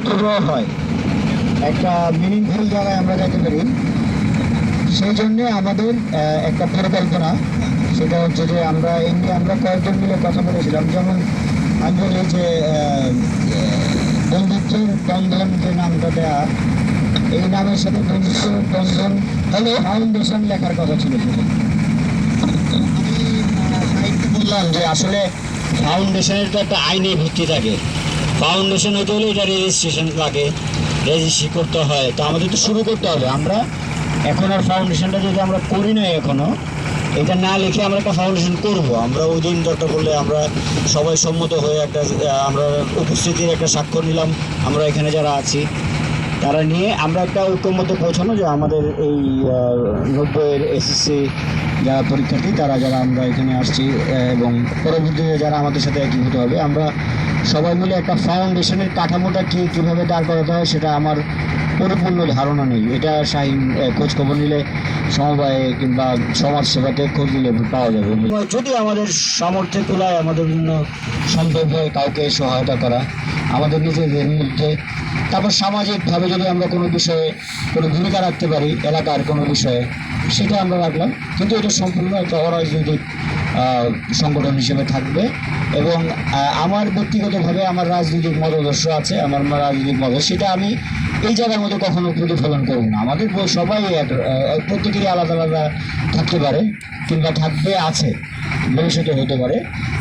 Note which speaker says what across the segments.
Speaker 1: অর্থবহ হয়, একটা মিনিংফুল জায়গায় আমরা যেতে পারি। সেই জন্যে আমাদের একটা পরিকল্পনা, সেটা হচ্ছে যে আমরা কয়েকজন মিলে কথা বলেছিলাম। যেমন আমি বলি যে বন্ধুত্বের বন্ধন যে নামটা দেয়া, এই নামের সাথে বন্ধুত্ব বন্ধন হলো ফাউন্ডেশন লেখার কথা ছিল। আমি বললাম যে আসলে ফাউন্ডেশনের তো একটা আইনি ভিত্তি থাকে। ফাউন্ডেশন হতে হলে এটা রেজিস্ট্রেশন লাগে, রেজিস্ট্রি করতে হয়। তো আমাদের তো শুরু করতে হবে। আমরা এখন আর ফাউন্ডেশনটা যদি আমরা করি নাই এখনো, এটা না লিখে আমরা একটা ফাউন্ডেশন করব। আমরা ওই দিন দরকার পড়লে আমরা সবাই সম্মত হয়ে একটা আমরা উপস্থিতির একটা স্বাক্ষর নিলাম, আমরা এখানে যারা আছি তারা নিয়ে আমরা একটা ঐক্যমত্যে পৌঁছানো যে আমাদের এই 90-এর এসএসসি যারা পরীক্ষার্থী, যারা আমরা এখানে আসছি এবং পরবর্তীতে যারা আমাদের সাথে একীভূত হবে, আমরা সবাই মিলে একটা ফাউন্ডেশনের কাঠামোটা কীভাবে দাঁড় করাতে হয় সেটা আমার পরিপূর্ণ ধারণা নেই। এটা শাহীন খোঁজখবর নিলে, সমবায়ে কিংবা সমাজ সেবাতে খোঁজ নিলে পাওয়া যাবে। যদি আমাদের সামর্থ্যে তুলায় আমাদের জন্য সম্ভব হয় কাউকে সহায়তা করা আমাদের নিজেদের মধ্যে, তারপর সামাজিকভাবে যদি আমরা কোনো বিষয়ে কোনো ভূমিকা রাখতে পারি, এলাকার কোনো বিষয়ে, সেটা আমরা রাখলাম। কিন্তু এটা সম্পূর্ণ একটা অরাজনৈতিক সংগঠন হিসেবে থাকবে। এবং আমার ব্যক্তিগতভাবে আমার রাজনৈতিক মতাদর্শ আছে, আমার রাজনৈতিক মত, সেটা আমি এই জায়গার মধ্যে কখনো প্রতিফলন করব না। আমাদের সবাই প্রত্যেকেরই আলাদা আলাদা থাকতে পারে কিংবা থাকবে, আছে, ভবিষ্যতে হতে পারে।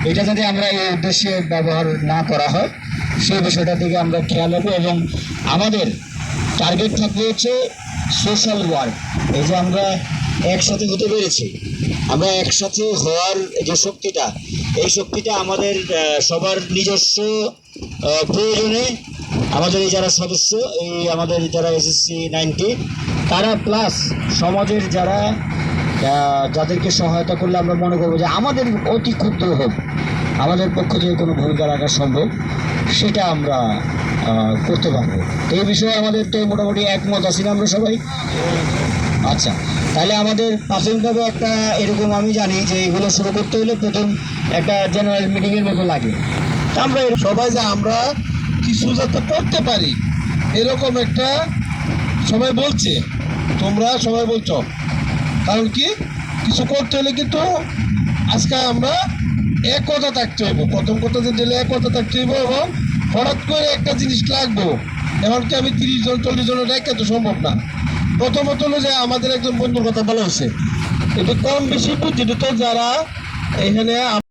Speaker 1: এটা যাতে আমরা এই উদ্দেশ্যে ব্যবহার না করা হয় সেই বিষয়টা থেকে আমরা খেয়াল রাখবো। এবং আমাদের টার্গেট থাকবে হচ্ছে সোশ্যাল ওয়ার্ক। এই যে আমরা একসাথে হতে পেরেছি, আমরা একসাথে হওয়ার যে শক্তিটা, এই শক্তিটা আমাদের সবার নিজস্ব প্রয়োজনে, আমাদের এই যারা সদস্য, এই আমাদের যারা এসএসসি 90 তারা প্লাস সমাজের যাদেরকে সহায়তা করলে আমরা মনে করবো যে আমাদের অতি ক্ষুদ্র হোক, আমাদের পক্ষ থেকে কোনো ভূমিকা রাখা সম্ভব, সেটা আমরা করতে পারবো। তো এই বিষয়ে আমাদের তো মোটামুটি একমত আছি না আমরা সবাই? আচ্ছা, তাহলে আমাদের প্রাথমিকভাবে একটা এরকম, আমি জানি যে এগুলো শুরু করতে হলে প্রথম একটা জেনারেল মিটিংয়ের মতো লাগে।
Speaker 2: আমরা সবাই যে আমরা কিছু যাতে করতে পারি এরকম একটা সবাই বলছে, তোমরা সবাই বলছো, কারণ কি কিছু করতে হলে কিন্তু আজকে আমরা একতা থাকতে হইব। প্রথম কথা যে দিলে একতা থাকতে হইব, এবং হঠাৎ করে একটা জিনিস লাগবো। এমনকি আমি 30 জন 40 জনের রেখে তো সম্ভব না। প্রথমত হলো যে আমাদের একজন বন্ধুর কথা বলা হয়েছে, এটা কম বেশি বুঝিত যারা এখানে